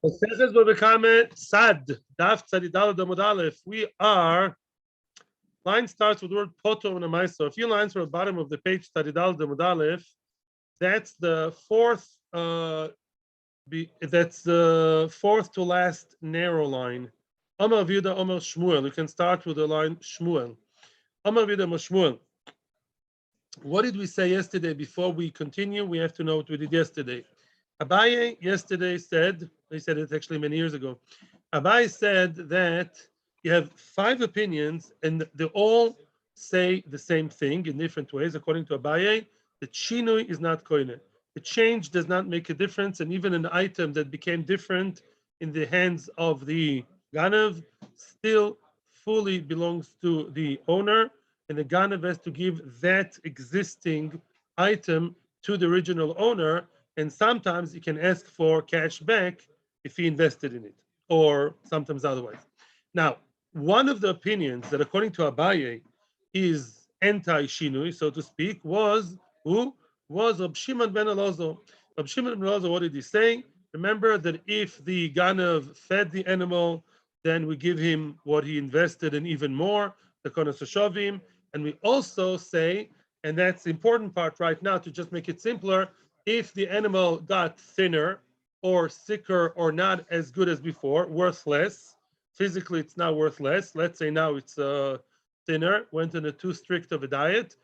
We are, line starts with the word poto and amaiso. A few lines from the bottom of the page, Tzadidal Demudalef. That's the fourth. That's the fourth to last narrow line. Amar Vida Amar Shmuel. You can start with the line Shmuel. Amar Vida Amar Shmuel. What did we say yesterday? Before we continue, we have to know what we did yesterday. Abaye yesterday said, he said it actually many years ago. Abaye said that you have 5 opinions and they all say the same thing in different ways. According to Abaye, the shinui is not koine. The change does not make a difference, and even an item that became different in the hands of the ganav still fully belongs to the owner, and the ganav has to give that existing item to the original owner, and sometimes he can ask for cash back if he invested in it, or sometimes otherwise. Now, one of the opinions that, according to Abaye, is anti-shinui, so to speak, was who? Was Rab Shimon ben Elazar. Rab Shimon ben Elazar, what did he say? Remember that if the ganav fed the animal, then we give him what he invested and even more, Takanas HaShavim. And we also say, and that's the important part right now to just make it simpler, if the animal got thinner or sicker or not as good as before, worth less, physically it's now worth less. Let's say now it's thinner, went on a too strict of a diet.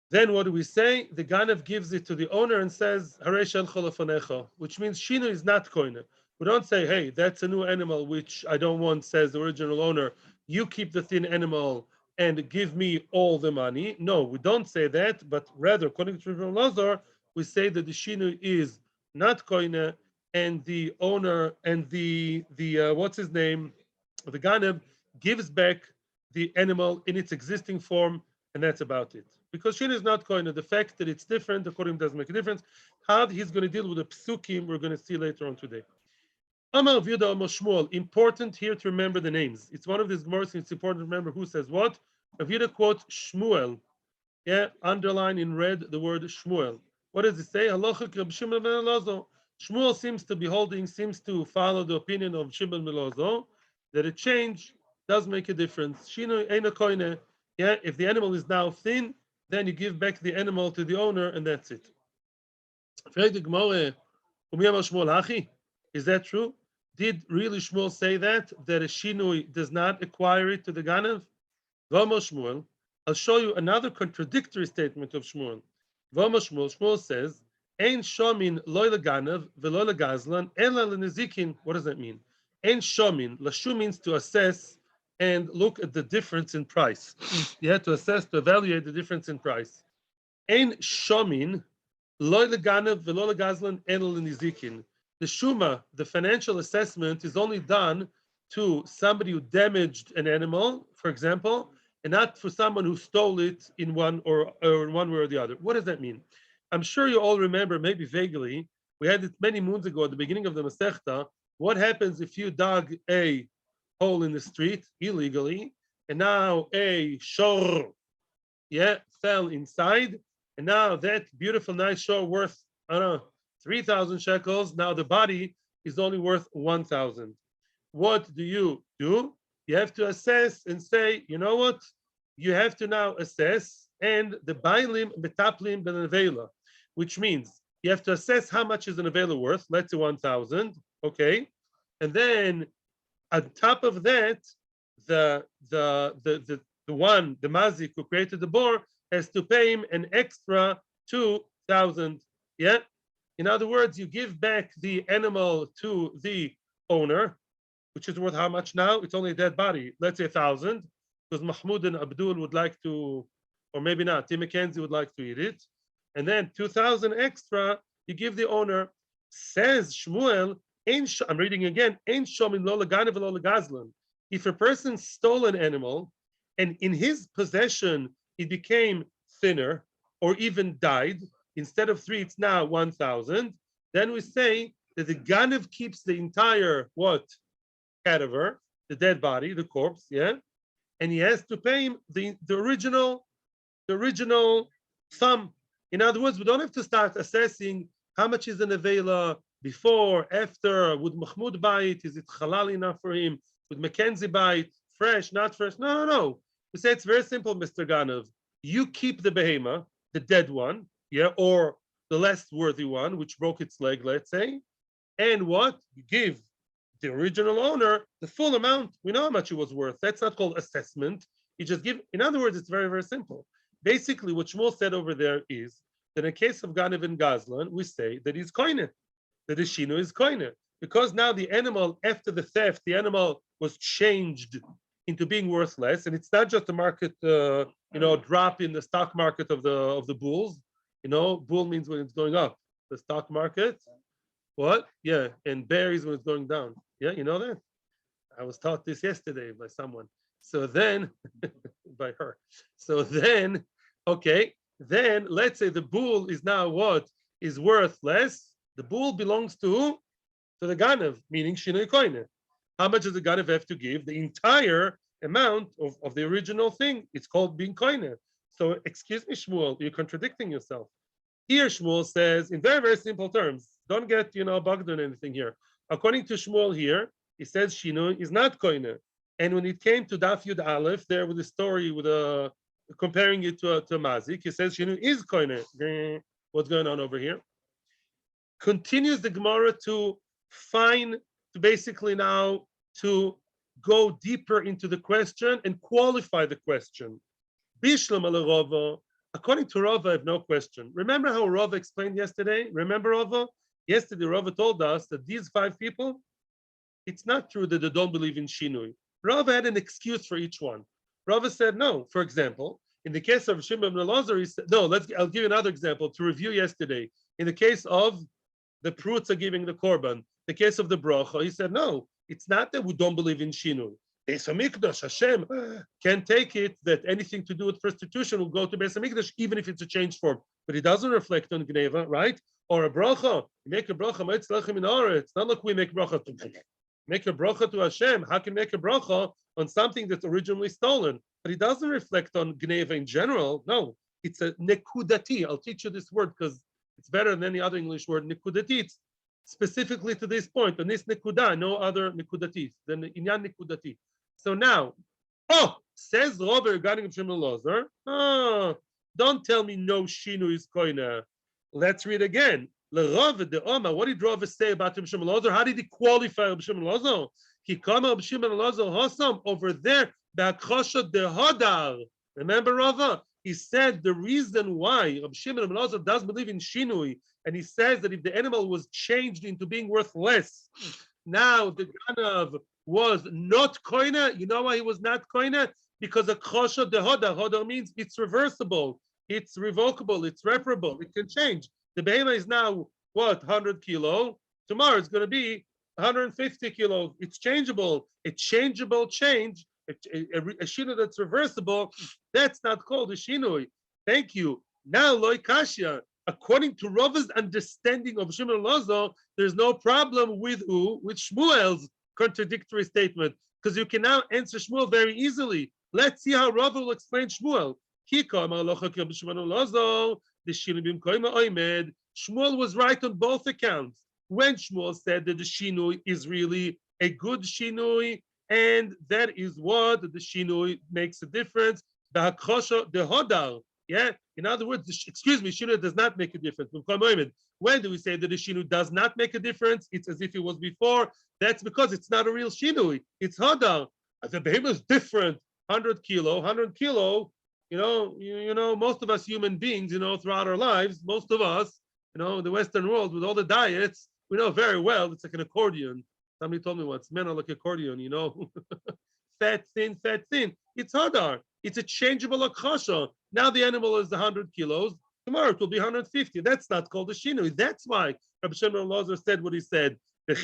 Then what do we say? The ganav gives it to the owner and says, which means shinu is not koine. We don't say, hey, that's a new animal which I don't want, says the original owner. You keep the thin animal and give me all the money. No, we don't say that, but rather, according to Rabbi Lazar, we say that the shinu is not koine, and the owner and the what's his name, the ganav gives back the animal in its existing form, and that's about it. Because shinu is not koine, the fact that it's different, according doesn't make a difference. How he's going to deal with the psukim, we're going to see later on today. Amar Vida Amar Shmuel. Important here to remember the names. It's one of these gemara, it's important to remember who says what. Vida quotes Shmuel. Yeah, underline in red the word Shmuel. What does it say? Halacha Reb Shimon ben Elazar. Shmuel seems to follow the opinion of Shimon ben Elazar that a change does make a difference. Shinu eina koine. Yeah, if the animal is now thin, then you give back the animal to the owner, and that's it. Is that true? Did really Shmuel say that a shinui does not acquire it to the ganav? Shmuel. I'll show you another contradictory statement of Shmuel. Shmuel says, "Ein shomin loy leganav veloy legazlan ela lenezikin." What does that mean? Ein shomin. Lashu means to assess and look at the difference in price. You have to assess, to evaluate the difference in price. Ein shomin loy leganav veloy legazlan ela lenezikin. The shuma, the financial assessment, is only done to somebody who damaged an animal, for example, and not for someone who stole it in one or in one way or the other. What does that mean? I'm sure you all remember, maybe vaguely, we had it many moons ago at the beginning of the Masechta. What happens if you dug a hole in the street illegally, and now a shor, fell inside, and now that beautiful, nice shor worth, I don't know, 3,000 shekels. Now the body is only worth 1,000. What do? You have to assess and say, you know what? You have to now assess, and the bailim betaplim benavela, which means you have to assess how much is an avela worth. Let's say 1,000, okay, and then on top of that, the mazik who created the bor has to pay him an extra 2,000. Yeah. In other words, you give back the animal to the owner, which is worth how much now? It's only a dead body. Let's say 1,000, because Mahmoud and Abdul would like to, or maybe not, Tim McKenzie would like to eat it. And then 2,000 extra, you give the owner. Says Shmuel, I'm reading again, if a person stole an animal and in his possession it became thinner or even died, instead of 3, it's now 1,000. Then we say that the ganav keeps the entire cadaver, the dead body, the corpse, and he has to pay him the original sum. In other words, we don't have to start assessing how much is an avela, before, after, would Mahmoud buy it? Is it halal enough for him? Would Mackenzie buy it? Fresh, not fresh? No, no, no. We say it's very simple, Mr. Ganov. You keep the behema, the dead one, yeah, or the less worthy one, which broke its leg, let's say, and what? You give the original owner the full amount. We know how much it was worth. That's not called assessment. You just give, in other words, it's very, very simple. Basically, what Shmuel said over there is that in case of Ganev and Gazlan, we say that he's koine, that the shino is koine. Because now the animal, after the theft, the animal was changed into being worth less, and it's not just a market, drop in the stock market of the bulls. Bull means when it's going up. The stock market, what? Yeah, and bear is when it's going down. Yeah, you know that? I was taught this yesterday by someone. So then, by her. So then, okay, then let's say the bull is now what? Is worth less. The bull belongs to the Ganev, meaning Shinoi Koine. How much does the Ganev have to give? The entire amount of the original thing. It's called being Koine. So, excuse me, Shmuel, you're contradicting yourself. Here, Shmuel says, in very, very simple terms, don't get, bugged on anything here. According to Shmuel here, he says Shinoi is not Koine. And when it came to Daf Yud Aleph, there with the story with comparing it to Mazik, he says Shinoi is Koine. What's going on over here? Continues the Gemara to basically now to go deeper into the question and qualify the question. Bishlam ala Rava. According to Rava, I have no question. Remember how Rava explained yesterday? Remember Rava? Yesterday, Rava told us that these 5 people, it's not true that they don't believe in Shinui. Rava had an excuse for each one. Rava said no. For example, in the case of Shimon ben Elazar, he said, no, I'll give you another example to review yesterday. In the case of the Prutza giving the Korban, the case of the Bracha, he said, no, it's not that we don't believe in Shinui. Beis HaMikdash, Hashem can take it that anything to do with prostitution will go to Beis HaMikdash, even if it's a changed form. But it doesn't reflect on Gneva, right? Or a bracha. You make a bracha, it's not like we make bracha to make a bracha to Hashem. How can you make a bracha on something that's originally stolen? But it doesn't reflect on Gneva in general. No, it's a nekudati. I'll teach you this word because it's better than any other English word. Nekudati. It's specifically to this point. On this nekuda, no other nekudati than inyan nekudati. So now, says Robert regarding Shimon Lazar. Don't tell me no shinu is koina. Let's read again. What did Rava say about Shimon Lazar? How did he qualify Shimon Lazar? He come Shimon Lazar Hossam over there. Remember Rava? He said the reason why Shimon Lazar does believe in shinui, and he says that if the animal was changed into being worth less, now the Ganav was not koina. You know why he was not koina? Because a kosher dehoda. Hoda means it's reversible, it's revocable, it's reparable, it can change. The behema is now what, 100 kilo. Tomorrow it's going to be 150 kilo. It's changeable. A changeable change, a shinui that's reversible, that's not called a shinui. Thank you. Now loy kashya. According to Rava's understanding of Shimon Lazar, there's no problem with Shmuel's contradictory statement, because you can now answer Shmuel very easily. Let's see how Rava will explain Shmuel. Shmuel was right on both accounts. When Shmuel said that the shinui is really a good shinui, and that is what the shinui makes a difference. The hodar, yeah. In other words, shinui does not make a difference. When do we say that the shinui does not make a difference? It's as if it was before. That's because it's not a real shinui. It's hodar. The behemoth is different. 100 kilo. Most of us human beings, throughout our lives, most of us, the Western world with all the diets, we know very well it's like an accordion. Somebody told me once, men are like accordion, fat, thin. It's hodar. It's a changeable akasha. Now the animal is 100 kilos. Tomorrow it will be 150. That's not called a shinui. That's why Rabbi Shimon Lazar said what he said. When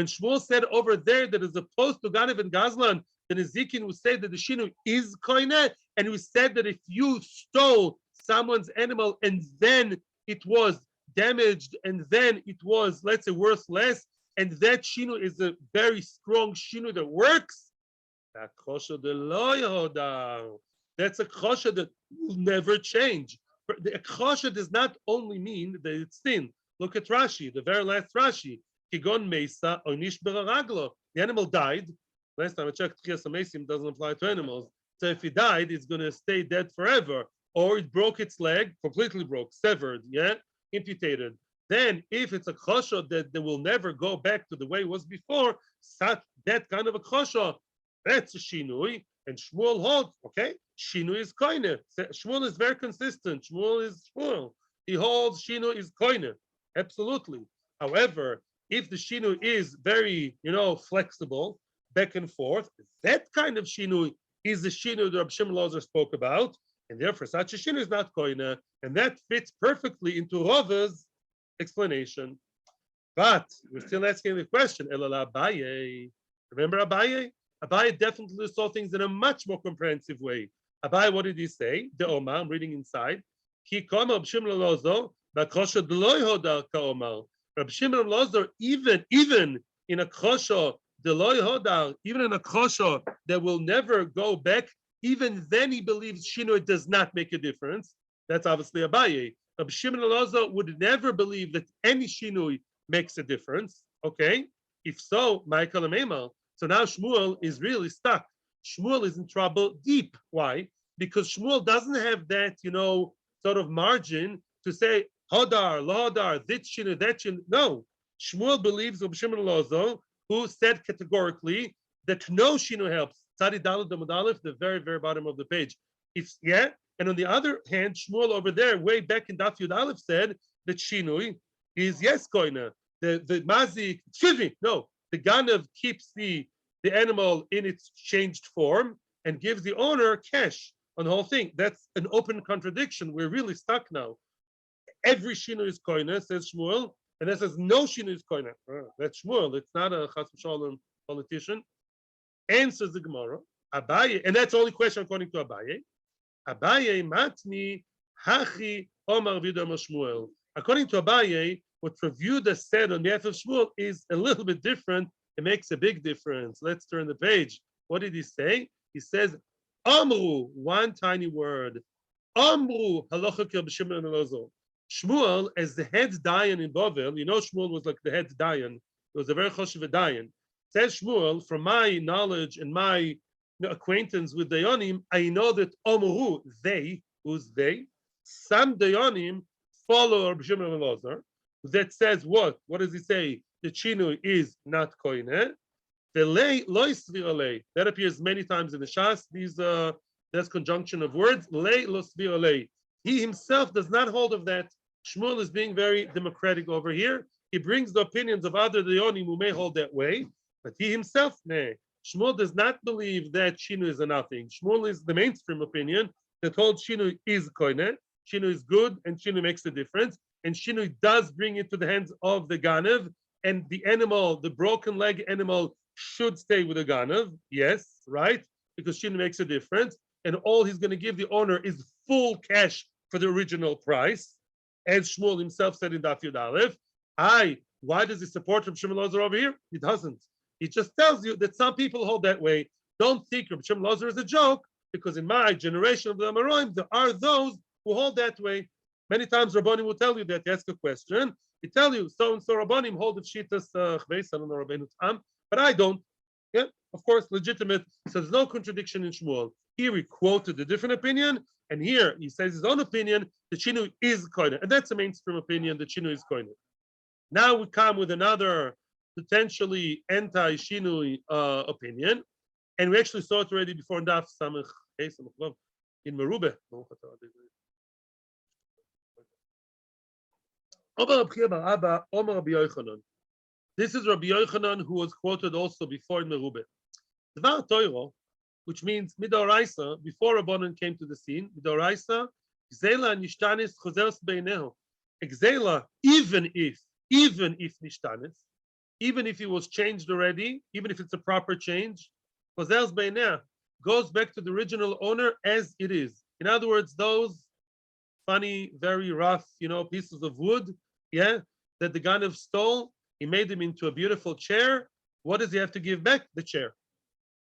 Shmuel said over there that as opposed to Ganev and Gazlan, then Ezekiel would say that the shinui is koine, and we said that if you stole someone's animal and then it was damaged and then it was, let's say, worth less, and that shinui is a very strong shinui that works, that's a kosher that will never change. The akhosha does not only mean that it's thin. Look at Rashi, the very last Rashi. Kigon mesa onish beraraglo. The animal died. Last time I checked, Chias Amesim doesn't apply to animals. So if he died, it's going to stay dead forever. Or it broke its leg, completely broke, severed, yeah, amputated. Then, if it's a chosha that they will never go back to the way it was before, such that kind of a chosha, that's a shinui. And Shmuel holds, okay, shinui is koine. Shmuel is very consistent. Shmuel is Shmuel. He holds shinui is koine, absolutely. However, if the shinui is very, flexible, back and forth, that kind of shinui is the shinui that Rabbi Shimon Lozer spoke about, and therefore such a shinui is not koine, and that fits perfectly into Rava's explanation. But we're still asking the question, Elala Abaye. Remember Abaye? Abaye definitely saw things in a much more comprehensive way. Abaye, what did he say? The Omar, I'm reading inside. Ki kama Rabbi Shimon Lozer, b'kosha d'loi hodar ka'omar. Rabbi Shimon Lozer, even in a kosha d'loi hodar, even in a kosha that will never go back, even then he believes shinui does not make a difference. That's obviously Abaye. Rabbi Shimon Lozer would never believe that any shinui makes a difference. Okay, if so, Michael Amema. So now Shmuel is really stuck. Shmuel is in trouble deep. Why? Because Shmuel doesn't have that, sort of margin to say Hodar, Lodar, this shinui, that shinui. No, Shmuel believes Rabbi Shimon Lozer, who said categorically that no shinui helps. Tzadi Daled Amud Aleph, the very, very bottom of the page. And on the other hand, Shmuel over there, way back in Daf Yud Aleph, said that shinui is yes koina. The mazik, the ganav keeps the animal in its changed form and gives the owner cash on the whole thing. That's an open contradiction. We're really stuck now. Every shinui is koina, says Shmuel, and that says no shinui is koina. That's Shmuel. It's not a chas v'shalom politician. Answers the Gemara, Abaye, and that's the only question according to Abaye. Abaye matni hachi omar v'yudam Shmuel. According to Abaye, what Rav Yehuda said on behalf of Shmuel is a little bit different. It makes a big difference. Let's turn the page. What did he say? He says, Amru, one tiny word. Amru halacha Rabbi Shimon Lozer. Shmuel, as the head dayan in Bavel, Shmuel was like the head dayan. It was a very choshev dayan. Says Shmuel, from my knowledge and my acquaintance with Dayanim, I know that Amru, they, who's they? Some Dayanim follow Rabbi Shimon Lozer. That says what? What does he say? The chinu is not koine. The lay lois virale. That appears many times in the Shas. That's conjunction of words. Lay los virale. He himself does not hold of that. Shmuel is being very democratic over here. He brings the opinions of other Dayanim who may hold that way, but he himself, nay. Shmuel does not believe that chinu is a nothing. Shmuel is the mainstream opinion that holds chinu is koine. Chinu is good, and chinu makes a difference. And shinui does bring it to the hands of the ganav, and the animal, the broken leg animal, should stay with the ganav. Yes, right? Because shinui makes a difference, and all he's going to give the owner is full cash for the original price, as Shmuel himself said in Daf Yud Aleph. Why does he support Rabbi Shimon Lozer over here? He doesn't. He just tells you that some people hold that way. Don't think Rabbi Shimon Lozer is a joke, because in my generation of the Amoraim, there are those who hold that way. Many times Rabbanim will tell you that. You ask a question, he tell you so and so Rabbanim hold of Shitas Chveis, I don't know Rabbeinu Tam, but I don't. Yeah, of course, legitimate. So there's no contradiction in Shmuel. Here he quoted a different opinion, and here he says his own opinion. The chinu is koine, and that's a mainstream opinion. The chinu is koine. Now we come with another potentially anti-shinui opinion, and we actually saw it already before in Daf Samech in Merubah. This is Rabbi Yochanan, who was quoted also before in Merubah. Dvar Torah, which means midoraisa, before Rabbanan came to the scene, midoraisa, gzela nishtanis chozers beinehu. Gzela, even if nishtanis, even if it was changed already, even if it's a proper change, chozers beinehu goes back to the original owner as it is. In other words, those funny, very rough, pieces of wood, that the ganav stole, he made them into a beautiful chair. What does he have to give back? The chair.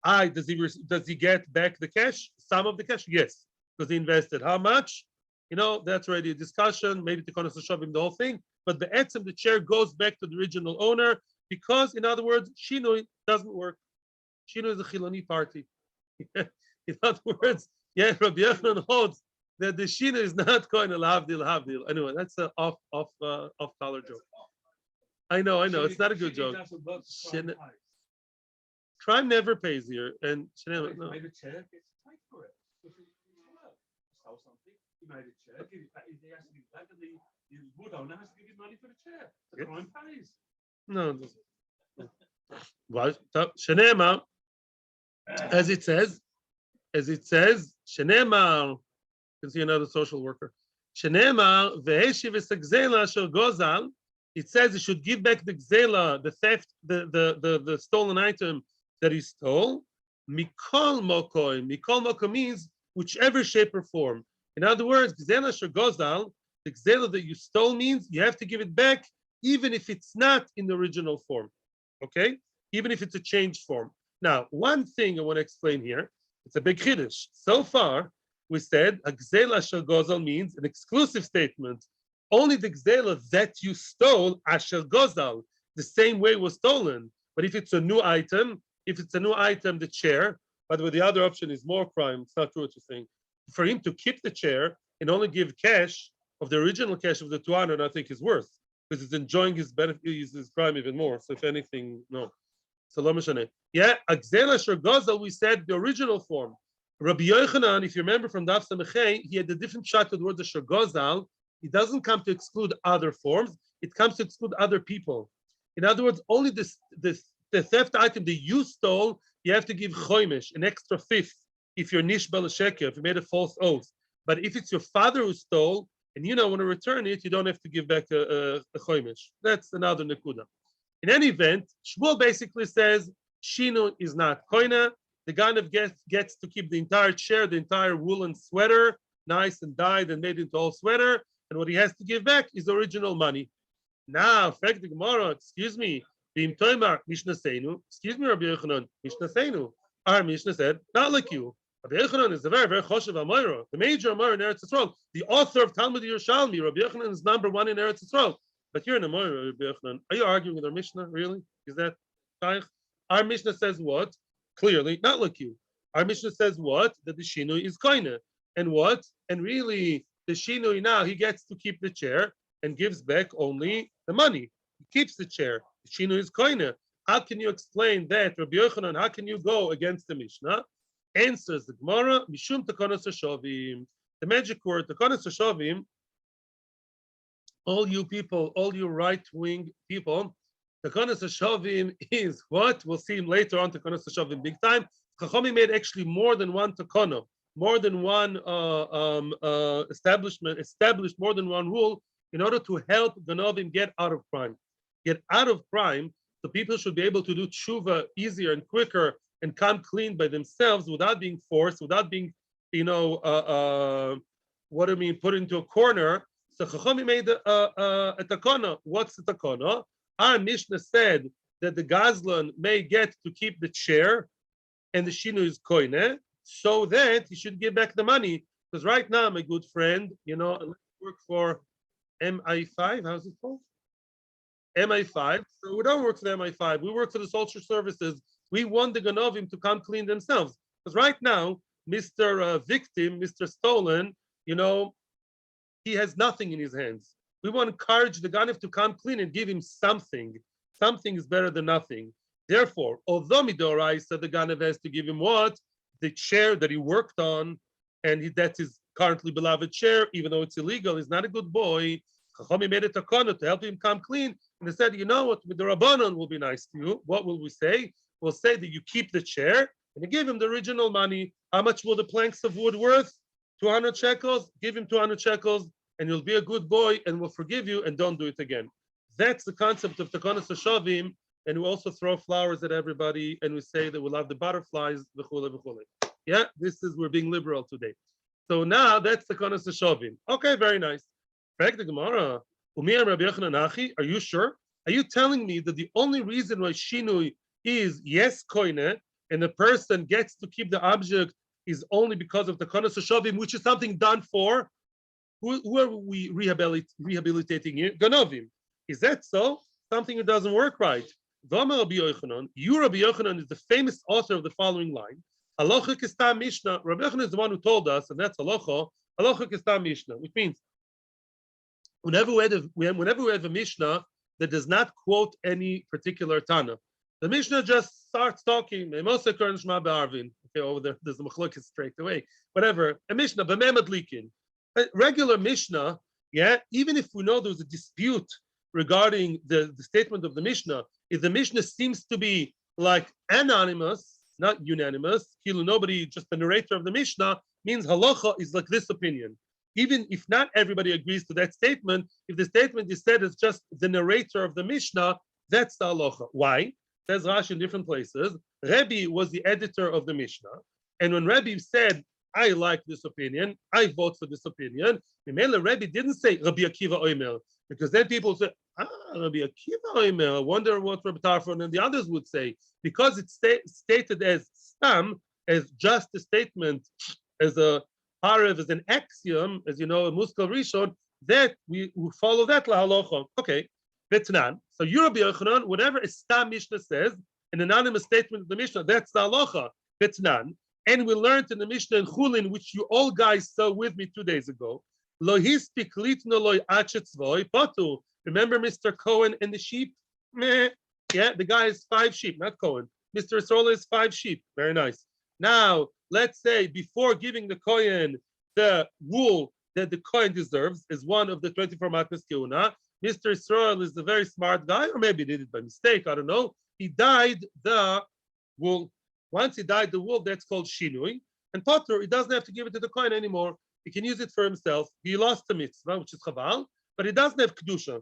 Does he get back the cash? Some of the cash? Yes, because he invested how much? That's already a discussion. Maybe Takanas HaShavim, the whole thing. But the chair goes back to the original owner because, in other words, Shinui doesn't work. Shinui is a Chiloni party. In other words, Rabbi Yochanan holds that the Shinui is not going to Havdil. Anyway, that's an off-color joke. I know. It's not a good joke. Crime never pays here, and no. He made a chair. He has to give back, and the wood owner has to give him money for the chair. The crime pays. No. Shenema, as it says, Shenema. You can see another social worker. Shenema ve'eshiv esagzela shel gozal. It says he should give back the gzela, the theft, the stolen item that he stole. Mikol mokoi. Mikol mokoi means whichever shape or form. In other words, gzela shel gozal, the gzela that you stole means you have to give it back, even if it's not in the original form. Okay, even if it's a changed form. Now, one thing I want to explain here. It's a big chiddush. So far, we said a gzela shel gozal means an exclusive statement. Only the gzela that you stole, asher gozal, the same way was stolen. But if it's a new item, the chair. By the way, the other option is more crime. It's not true what you're saying. For him to keep the chair and only give cash of the original cash of the 200, I think is worse because it's enjoying his benefit, his crime even more. So if anything, no. So lo mishane. Yeah, gzela shel gozal, we said the original form. Rabbi Yochanan, if you remember from Daf Samechei, he had a different shot to the word shel gozal. It doesn't come to exclude other forms. It comes to exclude other people. In other words, only the theft item that you stole, you have to give choimish, an extra fifth, if you're nish sheker, if you made a false oath. But if it's your father who stole and you don't want to return it, you don't have to give back a choimish. That's another nekuda. In any event, Shmuel basically says Shinu is not koina. The ganav gets to keep the entire chair, the entire woolen sweater, nice and dyed and made into a sweater. And what he has to give back is original money. Now, fact the Gemara, excuse me, Bim Toimar Mishnah Seinu, excuse me, Rabbi Yochanan, Mishnah Seinu. Our Mishnah said, not like you. Rabbi Yochanan is a very, very choshev Amoira, the major Amoira in Eretz Yisrael, the author of Talmud Yerushalmi. Rabbi Yochanan is number one in Eretz Yisrael. But you're an Amoira, Rabbi Yochanan. Are you arguing with our Mishnah? Really? Is that Taich? Our Mishnah says what? Clearly, not like you. Our Mishnah says what? That the Shinui is koine. And what? And really, the Shinui now, he gets to keep the chair and gives back only the money. He keeps the chair. The Shinui is koine. How can you explain that, Rabbi Yochanan? How can you go against the Mishnah? Answers the Gemara, Mishum Takanas HaShavim. The magic word, Takanas HaShavim, all you people, all you right-wing people, Takanas HaShavim is what? We'll see him later on, Takanas HaShavim big time. Chachami made actually more than one takana, more than one established more than one rule in order to help Ganovim get out of crime. Get out of crime, so people should be able to do tshuva easier and quicker and come clean by themselves without being forced, without being, put into a corner. So Chachami made a takana. What's the takana? Our Mishnah said that the Gazlan may get to keep the chair and the Shinu is koine, so that he should give back the money. Because right now, my good friend, let's work for MI5. How's it called? MI5. So we don't work for the MI5. We work for the social services. We want the Ganovim to come clean themselves. Because right now, Mr. Victim, Mr. Stolen, he has nothing in his hands. We want to encourage the Ganav to come clean and give him something. Something is better than nothing. Therefore, although Midoraisa, the Ganav has to give him what? The chair that he worked on, and that's his currently beloved chair, even though it's illegal, he's not a good boy. Chachami made a takana to help him come clean. And they said, you know what, with the Rabbanon will be nice to you. What will we say? We'll say that you keep the chair and you give him the original money. How much will the planks of wood worth? 200 shekels? Give him 200 shekels and you'll be a good boy and we'll forgive you and don't do it again. That's the concept of Takanas HaShavim. And we also throw flowers at everybody and we say that we love the butterflies, v'chule, v'chule. Yeah, we're being liberal today. So now that's Takanas HaShavim. Okay, very nice. Fact the Gemara. Are you sure? Are you telling me that the only reason why Shinui is yes koine and the person gets to keep the object is only because of Takanas HaShavim, which is something done for Who are we rehabilitating here? Ganovim. Is that so? Something that doesn't work right. V'amar Rabbi Yochanan, Rabbi Yochanan is the famous author of the following line. Halacha kistam Mishnah. Rabbi Yochanan is the one who told us, and that's halacha. Halacha kistam Mishnah, which means whenever we have a Mishnah that does not quote any particular Tana, the Mishnah just starts talking. Okay, over there, there's the machlokes straight away. Whatever, a Mishnah, a regular Mishnah, yeah. Even if we know there's a dispute regarding the statement of the Mishnah, if the Mishnah seems to be like anonymous, not unanimous, nobody, just the narrator of the Mishnah, means halacha is like this opinion. Even if not everybody agrees to that statement, if the statement is said as just the narrator of the Mishnah, that's the halacha. Why? Says Rashi in different places. Rebbe was the editor of the Mishnah, and when Rebbe said, "I like this opinion, I vote for this opinion," Mimele Rebbe didn't say Rabbi Akiva Omer, because then people say, Rabbi Akiva Omer, I wonder what Rabbi Tarfon and the others would say, because it's stated as stam, as just a statement, as a Harev, as an axiom, as you know, a muskal rishon, that we follow that la halacha. Okay, Betnan. So Rabbi Yochanan, whatever a stam Mishnah says, an anonymous statement of the Mishnah, that's the halacha. Betnan. And we learned in the Mishnah in Chulin, which you all guys saw with me 2 days ago. Lo hispik litno lo achetzvoi patu. Remember Mr. Cohen and the sheep? Meh. Yeah, the guy has 5 sheep, not Cohen. Mr. Sorolla has 5 sheep. Very nice. Now, let's say before giving the Kohen the wool that the Kohen deserves is one of the 24 matnas keuna, Mr. Israel is a very smart guy, or maybe he did it by mistake, I don't know. He dyed the wool. Once he dyed the wool, that's called shinui. And Potter, he doesn't have to give it to the Kohen anymore. He can use it for himself. He lost the mitzvah, which is chaval, but he doesn't have kedusha.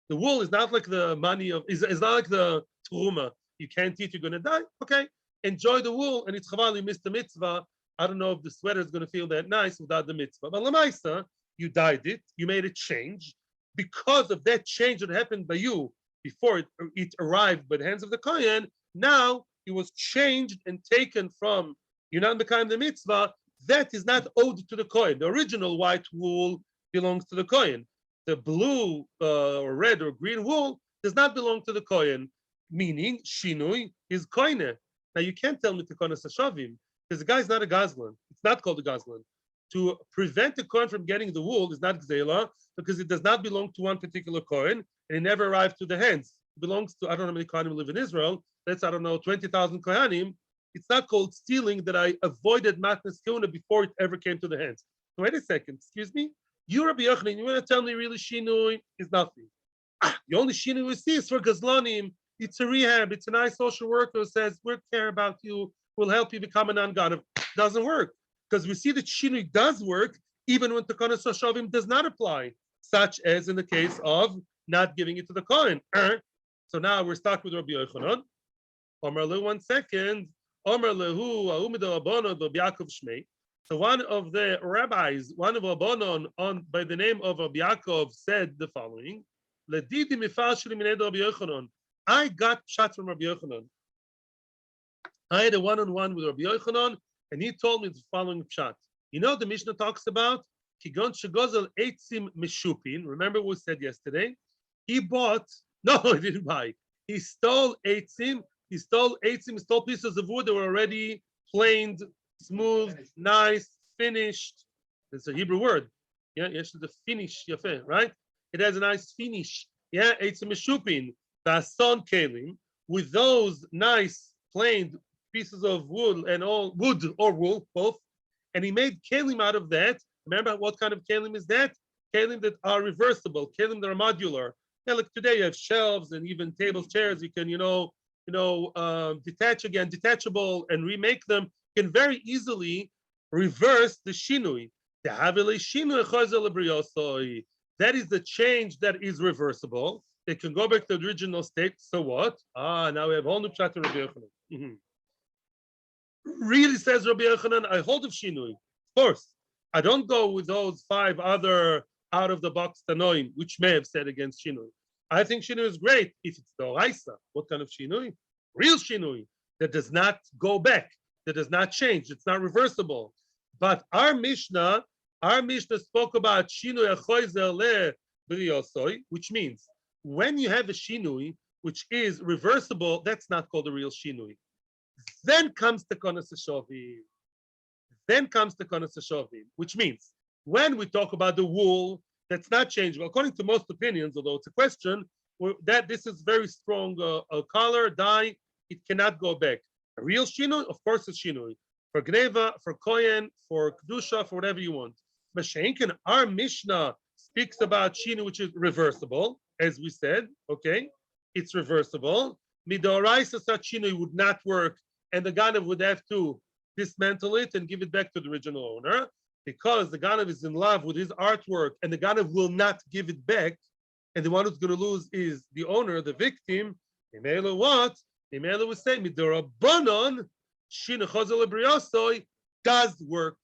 The wool is not like the money of, it's not like the truma. You can't eat, you're going to die. Okay, enjoy the wool, and it's chaval, you missed the mitzvah. I don't know if the sweater is going to feel that nice without the mitzvah. But lamaisa, you dyed it, you made a change. Because of that change that happened by you before it arrived by the hands of the Kohen, now it was changed and taken from you're not becoming the mitzvah. That is not owed to the Kohen. The original white wool belongs to the Kohen. The blue or red or green wool does not belong to the Kohen, meaning shinui is koine. Now you can't tell me Takanas HaShavim because the guy's not a gazlan. It's not called a gazlan. To prevent the Kohen from getting the wool is not gzela because it does not belong to one particular Kohen and it never arrived to the hands. It belongs to, I don't know how many Kohanim live in Israel. That's, I don't know, 20,000 Kohanim. It's not called stealing that I avoided matnas keuna before it ever came to the hands. So wait a second, excuse me? You, Rabbi Yochanan, you want to tell me really shinui is nothing. The only shinui we see is for gazlanim. It's a rehab. It's a nice social worker who says, we'll care about you. We'll help you become a non-God. Doesn't work. Because we see that shinui does work even when Takanas HaShavim does not apply, such as in the case of not giving it to the Kohen. So now we're stuck with Rabbi Yochanan. Omer lehu, 1 second. Omer lehu, ha'umido abonon Rabbi Yaakov Shmei. So one of the rabbis, one of Rabbanon by the name of Rabbi Yaakov said the following. Ledidi mifal sheli minei Rabbi Yochanan. I got pshat from Rabbi Yochanan. I had a one-on-one with Rabbi Yochanan, and he told me the following pshat. You know the Mishnah talks about kigon shegozel eitzim meshupin. Remember what we said yesterday? He bought, no, he didn't buy. He stole eitzim. He stole pieces of wood that were already planed, smooth, nice, finished. It's a Hebrew word. Yeah, yes, the finish, yafe, right? It has a nice finish. Yeah, eitzim meshupin. Vason kelim, with those nice planed pieces of wood and all wood or wool, both. And he made kelim out of that. Remember what kind of kelim is that? Kelim that are reversible, kelim that are modular. Yeah, like today you have shelves and even tables, chairs. You can, detach again, detachable, and remake them. You can very easily reverse the shinui. That is the change that is reversible. It can go back to the original state. So what? Now we have a whole new chapter of Rabbi Yochanan. Really, says Rabbi Yochanan, I hold of shinui. Of course, I don't go with those 5 other out-of-the-box tanoim, which may have said against shinui. I think shinui is great if it's the oraisa. What kind of shinui? Real shinui that does not go back, that does not change. It's not reversible. But our Mishnah Our Mishnah spoke about shinui achoizer le briosoi, which means when you have a shinui which is reversible, that's not called a real shinui. Then comes Takanas HaShavim. Then comes Takanas HaShavim, which means when we talk about the wool that's not changeable, according to most opinions, although it's a question, that this is very strong color, dye, it cannot go back. A real shinui, of course, it's shinui. For gneva, for kohen, for kedusha, for whatever you want. Mashenkin, our Mishnah speaks about shinui, which is reversible, as we said. Okay, it's reversible. Midoraisa such shinui would not work, and the ganav would have to dismantle it and give it back to the original owner, because the ganav is in love with his artwork, and the ganav will not give it back, and the one who's going to lose is the owner, the victim. Imela what? Imela was saying midorabanan shinui chazal briosoi does work.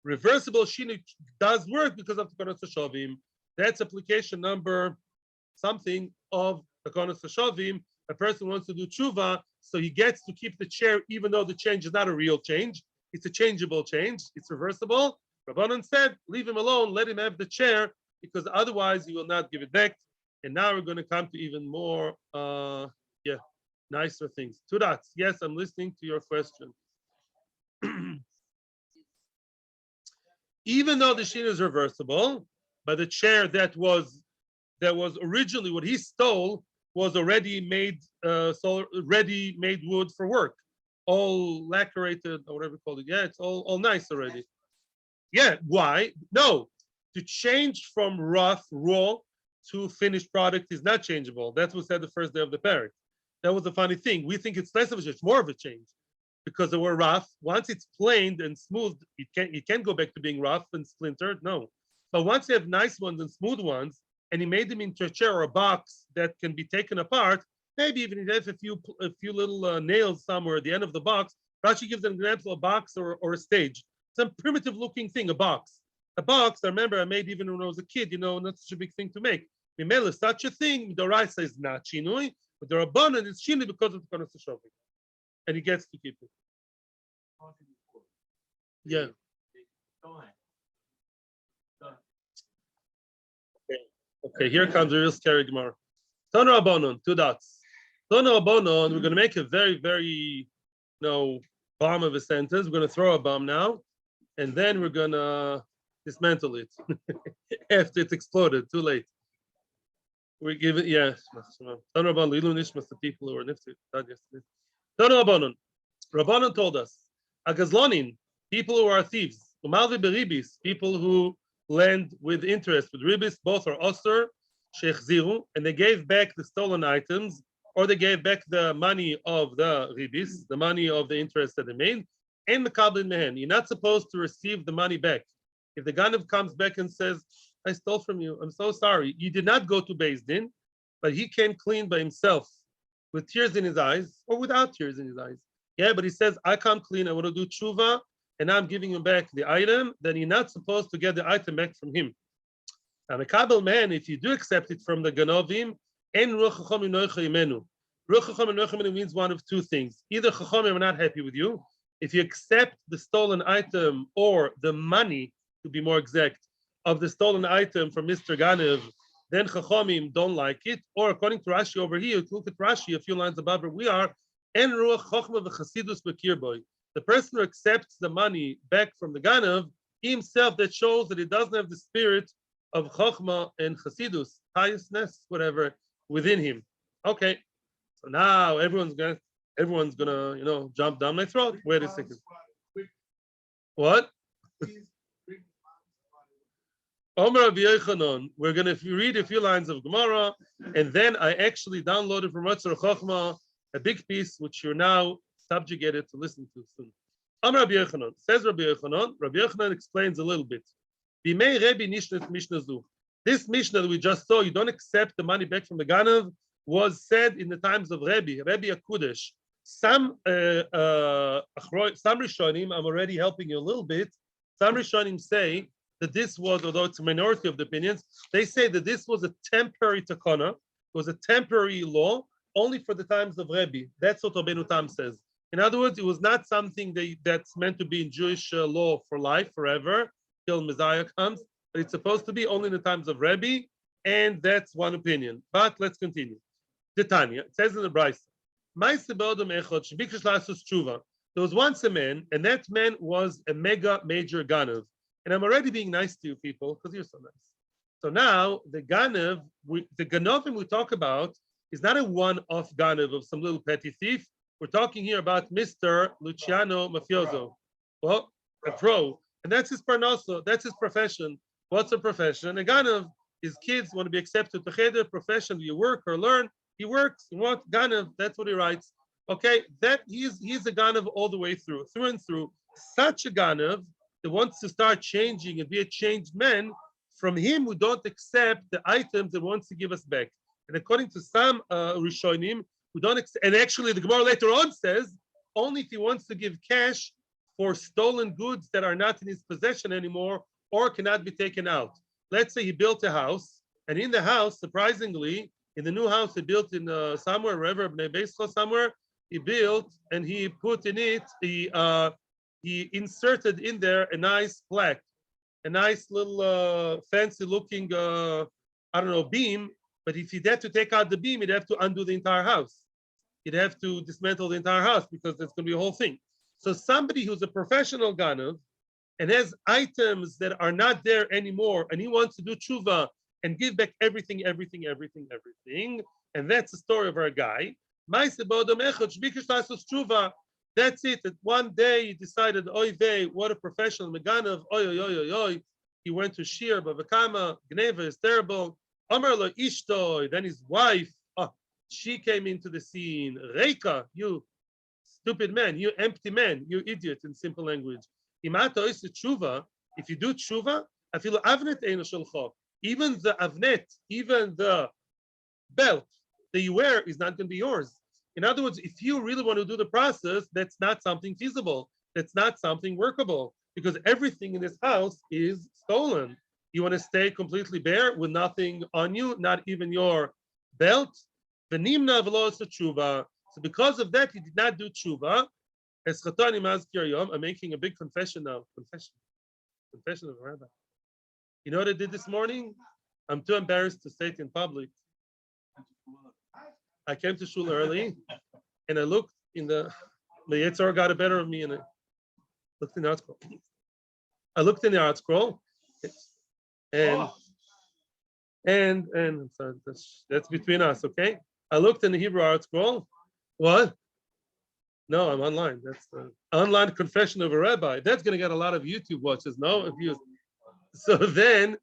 Reversible shinui does work because of Takanas HaShavim. That's application number something of Takanas HaShavim. A person wants to do tshuva, so he gets to keep the chair, even though the change is not a real change. It's a changeable change. It's reversible. Rabbanan said, leave him alone, let him have the chair, because otherwise he will not give it back. And now we're going to come to even more, nicer things. Two dots. Yes, I'm listening to your question. Even though the shin is reversible, but the chair that was originally what he stole was already made, ready-made wood for work, all lacquerated or whatever you call it. Yeah, it's all nice already. Yeah, why? No, to change from raw to finished product is not changeable. That's what said the first day of the parak. That was the funny thing. We think it's less of a change, it's more of a change, because they were rough. Once it's planed and smooth, it can't go back to being rough and splintered. No, but once you have nice ones and smooth ones, and he made them into a chair or a box that can be taken apart, maybe even he has a few little nails somewhere at the end of the box. Rashi gives an example of a box or a stage, some primitive looking thing, a box. A box, I remember I made even when I was a kid, not such a big thing to make. Mimela, such a thing, the Raisa is not shinui, but there are abundant, it's shinui because of the Takanas HaShavim. And he gets to keep it. Yeah. Okay, here comes a real scary Gemara. Tana Rabbanon, two dots. Tana Rabbanon, we're going to make a very, very, bomb of a sentence. We're going to throw a bomb now, and then we're going to dismantle it after it's exploded. Too late. We give it, yes. Tana Rabbanon, Ilu Nishmas, the people who were nifted yesterday. Tana Rabbanon. Rabbanon told us, Agazlonin, people who are thieves, Umalvi beribis, people who lend with interest, with ribis, both are osir, shechziru, and they gave back the stolen items, or they gave back the money of the ribis, the money of the interest that they made, and mekablin mehen. You're not supposed to receive the money back. If the ganav comes back and says, I stole from you, I'm so sorry. You did not go to Beis Din, but he came clean by himself, with tears in his eyes, or without tears in his eyes. Yeah, but he says, I come clean, I want to do tshuva, and I'm giving him back the item, then you're not supposed to get the item back from him. Now, mekabel man, if you do accept it from the ganovim, en ruach chachomim noicha imenu. Ruach chachomim noicha imenu means one of two things. Either chachomim are not happy with you. If you accept the stolen item or the money, to be more exact, of the stolen item from Mr. Ganev, then chachomim don't like it. Or according to Rashi over here, if you look at Rashi a few lines above where we are, en ruach chachma v'chasidus b'kirboy. The person who accepts the money back from the Ganav, himself, that shows that he doesn't have the spirit of Chokhmah and Chasidus, piousness, whatever, within him. Okay, so now everyone's gonna, jump down my throat. Wait a second. What? Omer Rabbi Yochanan, we're gonna read a few lines of Gemara, and then I actually downloaded from Ratzor Chokhmah a big piece, which you're now subjugated to listen to soon. Amar Rabbi Yochanan, says Rabbi Yochanan explains a little bit. This Mishnah that we just saw, you don't accept the money back from the Ganav, was said in the times of Rabbi Akudesh. Some Rishonim, I'm already helping you a little bit, some Rishonim say that this was, although it's a minority of the opinions, they say that this was a temporary takana, it was a temporary law, only for the times of Rebbe. That's what Rabbeinu Tam says. In other words, it was not something that's meant to be in Jewish law for life, forever. till Messiah comes, but it's supposed to be only in the times of Rebbe, and that's one opinion. But let's continue. The Tanya, it says in the Bryce, there was once a man, and that man was a major Ganav. And I'm already being nice to you people because you're so nice. So now the Ganav, the Ganovim we talk about is not a one-off Ganav of some little petty thief. We're talking here about Mr. Luciano Mafioso. Well, a pro. And that's his parnaso, that's his profession. What's a profession? A Ganav, his kids want to be accepted to Cheder, profession, you work or learn. He works. What Ganav? That's what he writes. Okay, that he's a Ganav all the way through and through. Such a Ganav that wants to start changing and be a changed man. From him, we don't accept the items that wants to give us back. And according to some Rishonim, we don't accept. And actually, the Gemara later on says only if he wants to give cash for stolen goods that are not in his possession anymore or cannot be taken out. Let's say he built a house, and in the house, surprisingly, in the new house he built in somewhere, wherever, somewhere, he built and he put in it, he inserted in there a nice plaque, a nice little fancy looking, I don't know, beam. But if he'd have to take out the beam, he'd have to undo the entire house. He'd have to dismantle the entire house because there's going to be a whole thing. So somebody who's a professional Ganav and has items that are not there anymore, and he wants to do tshuva and give back everything. And that's the story of our guy. That's it. That one day he decided, oy vey, what a professional Meganav, oy. He went to Shiur, Bavakama, Gneva is terrible. Amar lo ishtoy, then his wife, she came into the scene. Reika, you stupid man, you empty man, you idiot in simple language. If you do tshuva, I feel avnet eino shelcho. Even the avnet, even the belt that you wear is not going to be yours. In other words, if you really want to do the process, that's not something feasible. That's not something workable because everything in this house is stolen. You want to stay completely bare with nothing on you, not even your belt. So because of that, he did not do tshuva. I'm making a big confession now. Confession of a rabbi. You know what I did this morning? I'm too embarrassed to say it in public. I came to shul early, and I looked in the Yetzirah got the better of me, and I looked in the art scroll. And I'm sorry, that's between us, okay? I looked in the Hebrew art scroll. What? No, I'm online. That's the online confession of a rabbi. That's going to get a lot of YouTube watches, no views. So then,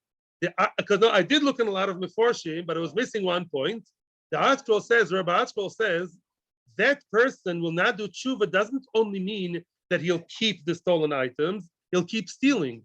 because no, I did look in a lot of Meforshim, but I was missing one point. The art scroll says, Rabbi art scroll says, that person will not do tshuva doesn't only mean that he'll keep the stolen items, he'll keep stealing.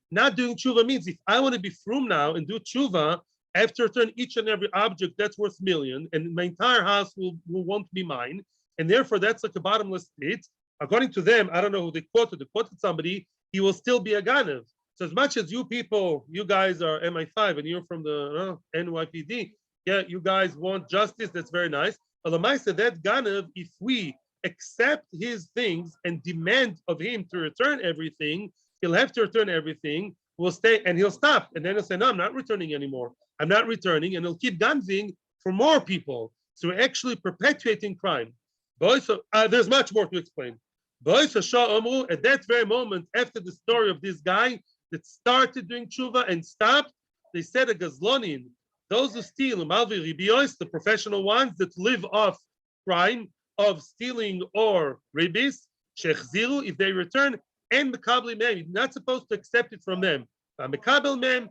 Not doing tshuva means if I want to be frum now and do tshuva, I have to return each and every object that's worth $1,000,000, and my entire house won't be mine, and therefore that's like a bottomless pit. According to them, I don't know who they quoted somebody, he will still be a Ganav. So as much as you people, you guys are MI5 and you're from the NYPD, yeah, you guys want justice, that's very nice. But Lamai said that Ganav, if we accept his things and demand of him to return everything, he'll have to return everything, will stay, and he'll stop. And then he'll say, no, I'm not returning anymore. I'm not returning, and he'll keep ganving for more people. So we're actually perpetuating crime. There's much more to explain. At that very moment, after the story of this guy that started doing tshuva and stopped, they said a gazlonin, those who steal, the professional ones that live off crime of stealing or ribis, if they return, and mekabli mem, you're not supposed to accept it from them. Mekabel mem,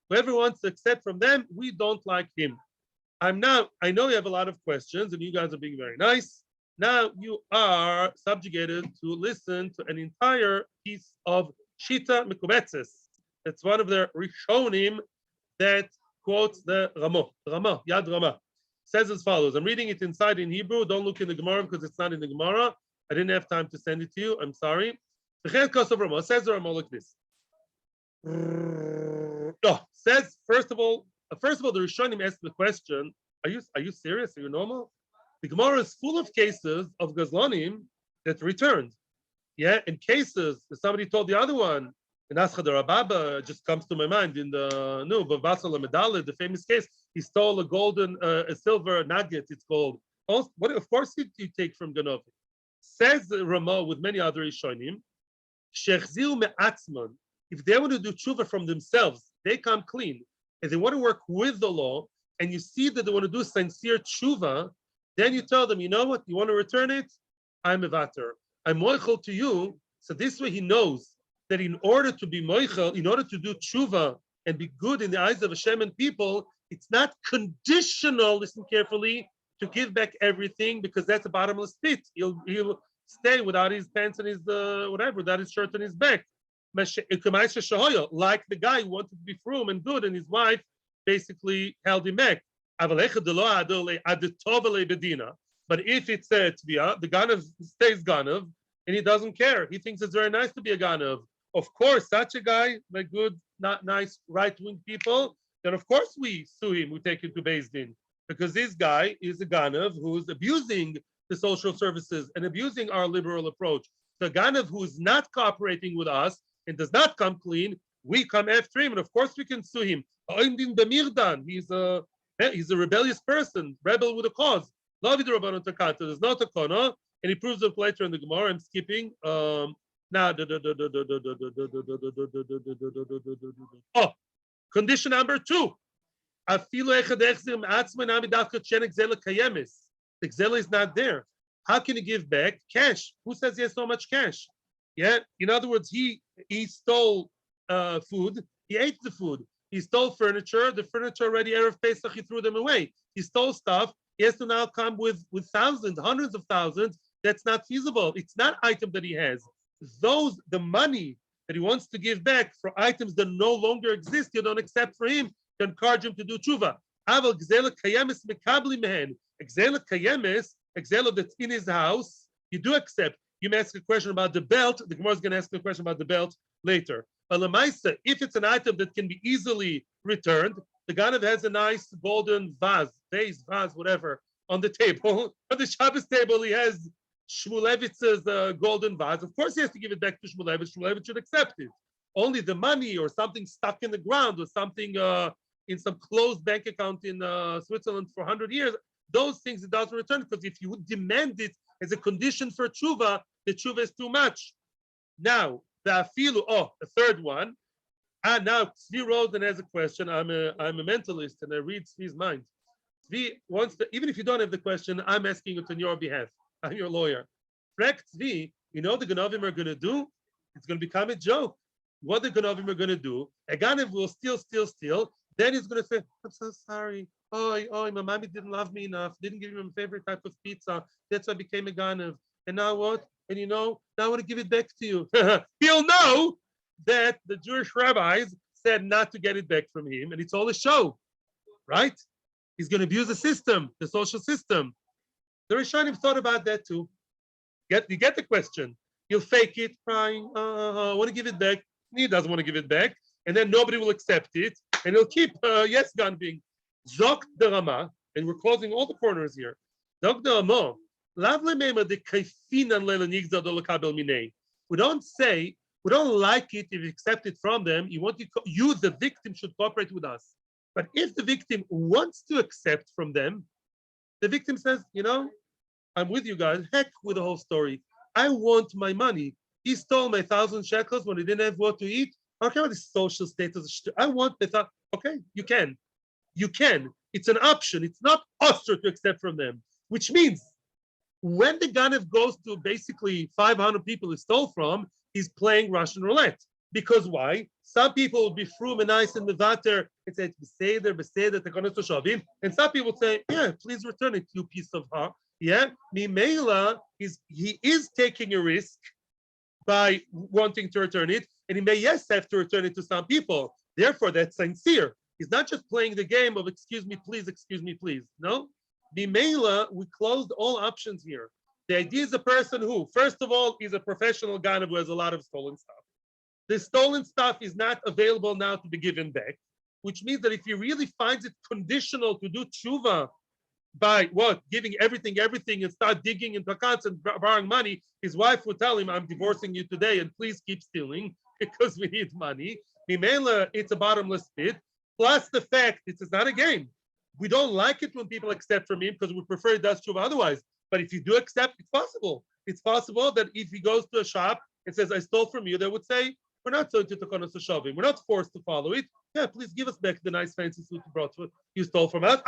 whoever wants to accept from them, we don't like him. I know you have a lot of questions, and you guys are being very nice. Now you are subjugated to listen to an entire piece of Shita Mekubetzes. It's one of the Rishonim that quotes the Rama, Yad Rama. Says as follows. I'm reading it inside in Hebrew. Don't look in the Gemara because it's not in the Gemara. I didn't have time to send it to you. I'm sorry. Says the Rama like this. Says first of all, the Rishonim asked the question: Are you serious? Are you normal? The Gemara is full of cases of Gazlanim that returned. Yeah, in cases, somebody told the other one, in Ascha the Rababa, just comes to my mind in the Bavasal Medallah, the famous case, he stole a silver nugget, it's called. Also, what, of course, you take from Ganovi. Says Ramah with many other Rishonim, Shechziu me'atzman, if they want to do tshuva from themselves, they come clean, and they want to work with the law, and you see that they want to do sincere tshuva, then you tell them, you know what, you want to return it? I'm a vater. I'm moichel to you. So this way he knows that in order to be moichel, in order to do tshuva and be good in the eyes of Hashem and people, it's not conditional, listen carefully, to give back everything, because that's a bottomless pit. He'll stay without his pants and his whatever, without his shirt and his back. Like the guy who wanted to be frum and good, and his wife basically held him back. But if it's a tvia, the ganav stays ganav, and he doesn't care. He thinks it's very nice to be a ganav. Of course, such a guy, like good, not nice, right-wing people, then of course we sue him, we take him to Beis Din, because this guy is a ganav who's abusing the social services and abusing our liberal approach. The ganav who is not cooperating with us and does not come clean, we come after him, and of course we can sue him. He's a rebellious person, rebel with a cause. There's no takana, and he proves it later in the Gemara. I'm skipping. Condition number 2. The gzela is not there. How can he give back cash? Who says he has so much cash? Yeah. In other words, he stole food. He ate the food. He stole furniture. The furniture already Erev Pesach, he threw them away. He stole stuff. He has to now come with thousands, hundreds of thousands. That's not feasible. It's not item that he has. The money that he wants to give back for items that no longer exist, you don't accept for him, you encourage him to do tshuva. Aval gzela kayemis mekabli mehen. Gzela kayemis, gzela that's in his house, you do accept. You may ask a question about the belt. The Gemara is going to ask a question about the belt later. But Lamaisa, if it's an item that can be easily returned, the Ganav has a nice golden vase, whatever, on the table. On the Shabbos table, he has Shmulevitz's golden vase. Of course, he has to give it back to Shmulevitz. Shmulevitz should accept it. Only the money or something stuck in the ground or something in some closed bank account in Switzerland for 100 years, those things it doesn't return, because if you would demand it as a condition for tshuva, the tshuva is too much. Now, the third one. Now Tzvi Rosen has a question. I'm a mentalist and I read Tzvi's mind. Tzvi wants to, even if you don't have the question, I'm asking it on your behalf. I'm your lawyer. Frek Tzvi, you know the Ganavim are going to do? It's going to become a joke. What the Ganavim are going to do, a Ganav will steal. Then he's going to say, I'm so sorry. Oh, my mommy didn't love me enough. Didn't give me my favorite type of pizza. That's why I became a Ganav. And now what? And you know, now I want to give it back to you. He'll know that the Jewish rabbis said not to get it back from him, and it's all a show, right? He's going to abuse the system, the social system. The Rishonim thought about that too. You get the question. He'll fake it, crying, I want to give it back. He doesn't want to give it back, and then nobody will accept it, and he'll keep yes gun being Zok the Rama, and we're closing all the corners here. Zok the Rama. We don't like it if you accept it from them. You, the victim, should cooperate with us. But if the victim wants to accept from them, the victim says, you know, I'm with you guys. Heck with the whole story. I want my money. He stole my 1,000 shekels when he didn't have what to eat. I don't care about the social status. I want the thought. Okay, you can. You can. It's an option. It's not usher to accept from them, which means when the Ganav goes to basically 500 people he stole from, he's playing Russian roulette. Because why? Some people will be frum and nice and mevater and say, Beseder, Takanas HaShavim. And some people say, yeah, please return it, you piece of heart. Yeah, Mimela, he is taking a risk by wanting to return it, and he may, yes, have to return it to some people. Therefore, that's sincere. He's not just playing the game of excuse me, please. No? Bimela, we closed all options here. The idea is a person who, first of all, is a professional Ganav who has a lot of stolen stuff. The stolen stuff is not available now to be given back, which means that if he really finds it conditional to do tshuva, by what? Giving everything, and start digging into accounts and borrowing money, his wife would tell him, I'm divorcing you today and please keep stealing because we need money. Mimela, it's a bottomless pit. Plus the fact it's not a game. We don't like it when people accept from him because we prefer it does tshuva otherwise. But if you do accept, it's possible. It's possible that if he goes to a shop and says, I stole from you, they would say, we're not so into Takanas HaShavim. We're not forced to follow it. Yeah, please give us back the nice fancy suit you stole from us.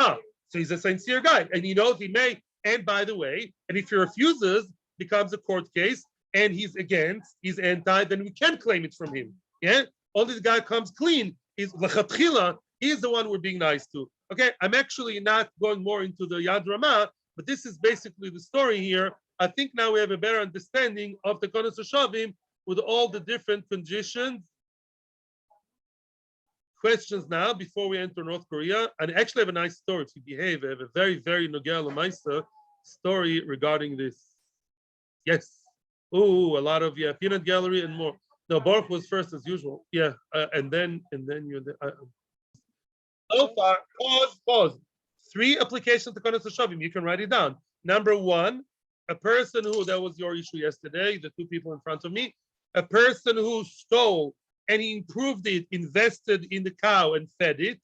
So he's a sincere guy. And he knows he may. And by the way, and if he refuses, becomes a court case, and he's anti, then we can claim it from him. Yeah? All this guy comes clean. He's the one we're being nice to. Okay, I'm actually not going more into the Yad Ramah, but this is basically the story here. I think now we have a better understanding of the Takanas HaShavim with all the different conditions. Questions now before we enter North Korea. And I actually have a nice story. If you behave, I have a very, very Nogea L'Maisa story regarding this. Yes. Oh, a lot of peanut gallery and more. No, Baruch was first as usual. Yeah, and then you're the. So far, pause. 3 applications to Takanas HaShavim. You can write it down. Number 1, a person who, that was your issue yesterday, the 2 people in front of me, a person who stole and he improved it, invested in the cow and fed it,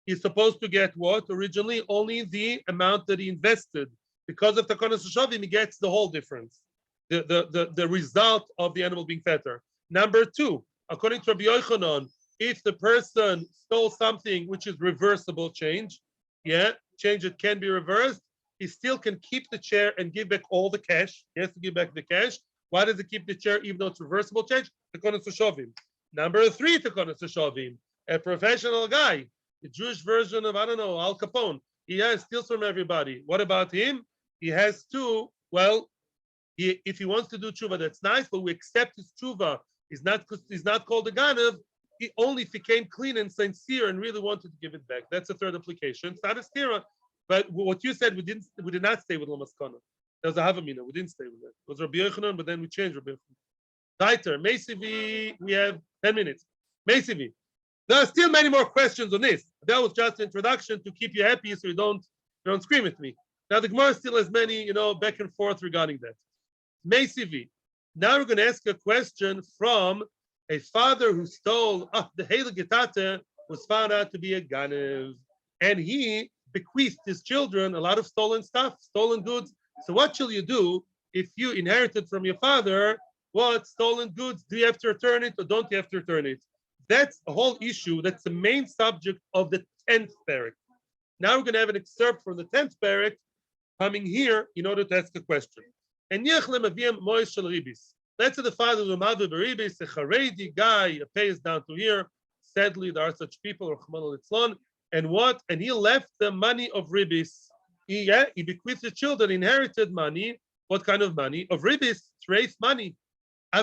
he's supposed to get what? Originally, only the amount that he invested. Because of Takanas HaShavim, he gets the whole difference, the result of the animal being fatter. Number 2, according to Rabbi Yochanan, if the person stole something which is reversible change it can be reversed, he still can keep the chair and give back all the cash. He has to give back the cash. Why does he keep the chair even though it's reversible change? Takanas HaShavim. Number 3, Takanas HaShavim. A professional guy, the Jewish version of, I don't know, Al Capone. He steals from everybody. What about him? He has to, if he wants to do tshuva, that's nice, but we accept his tshuva. He's not called a ganav. He only if he came clean and sincere and really wanted to give it back. That's a 3rd application. It's not a stira. But what you said, we did not stay with Lamaskana. There was a Havamina. We didn't stay with that. It was Rabbi Yochanan, but then we changed Rabbi Yochanan. Tighter. Mesivi, we have 10 minutes. Mesivi. There are still many more questions on this. That was just an introduction to keep you happy so you don't scream at me. Now the Gemara still has many, back and forth regarding that. Mesivi. Now we're going to ask a question from a father who stole the Heilige Getate was found out to be a ganev, and he bequeathed his children a lot of stolen stuff, stolen goods. So what shall you do if you inherited from your father what stolen goods? Do you have to return it or don't you have to return it? That's a whole issue. That's the main subject of the 10th parak. Now we're going to have an excerpt from the 10th parak coming here in order to ask a question. And let's say the father of the mother beribis, a Haredi guy, pays down to here. Sadly, there are such people, and what? And he left the money of ribis. He bequeathed the children, inherited money. What kind of money? Of ribis, trace money. They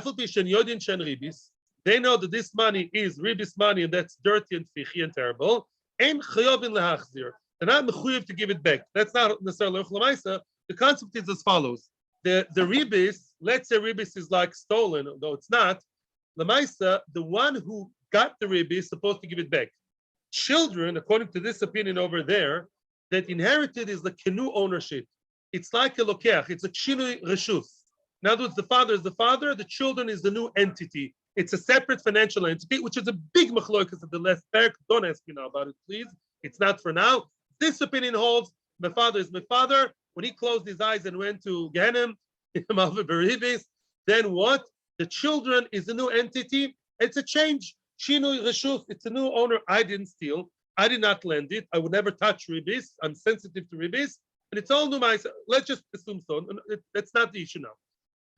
know that this money is ribis money, and that's dirty and fichi and terrible. They're not mechuyev to give it back. That's not necessarily l'maisa. The concept is as follows. The ribis, let's say ribis is like stolen, although it's not. L'maisa, the one who got the ribis is supposed to give it back. Children, according to this opinion over there, that inherited is the kenu ownership. It's like a lokeach. It's a shinui reshus. In other words, the father is the father. The children is the new entity. It's a separate financial entity, which is a big machlokas of the last parak. Don't ask me now about it, please. It's not for now. This opinion holds. My father is my father. When he closed his eyes and went to Gehenim, then what? The children is a new entity. It's a change. Shinui reshus. It's a new owner. I didn't steal. I did not lend it. I would never touch ribis. I'm sensitive to ribis. And it's all new. Let's just assume so. That's not the issue now.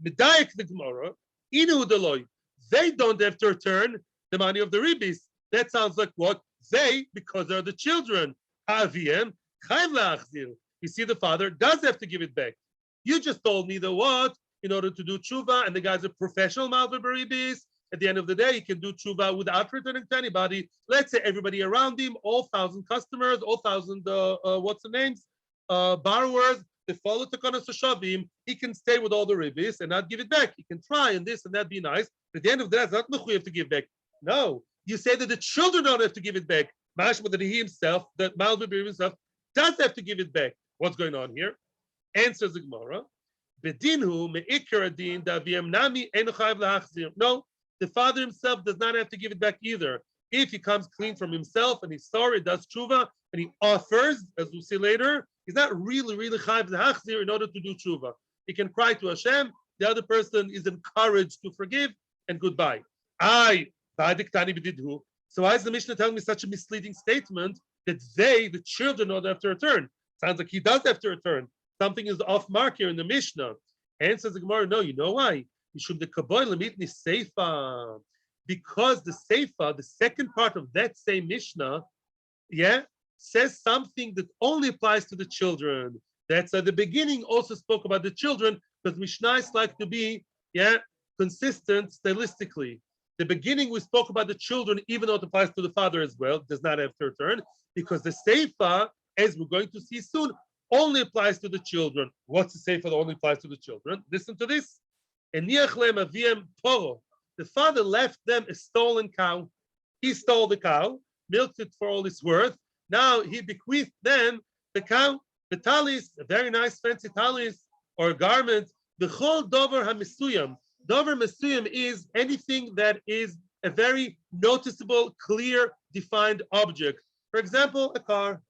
Medayek the Gemara, inu deloy. They don't have to return the money of the ribis. That sounds like what? They, because they're the children. Aviem, chayv la'achzir. You see, the father does have to give it back. You just told me the what? In order to do tshuva, and the guy's a professional malva beribis. At the end of the day, he can do tshuva without returning to anybody. Let's say everybody around him, all 1,000 customers, all 1,000, what's the names? Borrowers, they follow Takanas HaShavim. He can stay with all the ribis and not give it back. He can try and this and that be nice. But at the end of the day, it's not mechuyev to give back. No, you say that the children don't have to give it back. Mashma that he himself, that Malva himself, does have to give it back. What's going on here? Answers the Gemara. Bedinhu me'ikar adin da'avim nami eno chayav lahachzir. No, the father himself does not have to give it back either. If he comes clean from himself and he's sorry, does tshuva, and he offers, as we'll see later, he's not really chayav lahachzir in order to do tshuva. He can cry to Hashem. The other person is encouraged to forgive, and goodbye. So why is the Mishnah telling me such a misleading statement that they, the children, don't have to return? Sounds like he does have to return. Something is off mark here in the Mishnah. And says the Gemara, no, you know why? Because the Seifa, the second part of that same Mishnah, says something that only applies to the children. That's at the beginning also spoke about the children, because Mishnahs like to be, consistent stylistically. The beginning we spoke about the children, even though it applies to the father as well, does not have to return, because the Seifa, as we're going to see soon, only applies to the children. What's the Seifa that only applies to the children? Listen to this. The father left them a stolen cow. He stole the cow, milked it for all it's worth. Now he bequeathed them the cow, the talis, a very nice fancy talis or garment. The whole dover hamisuyam. Dover mesuyam is anything that is a very noticeable, clear, defined object. For example, a car.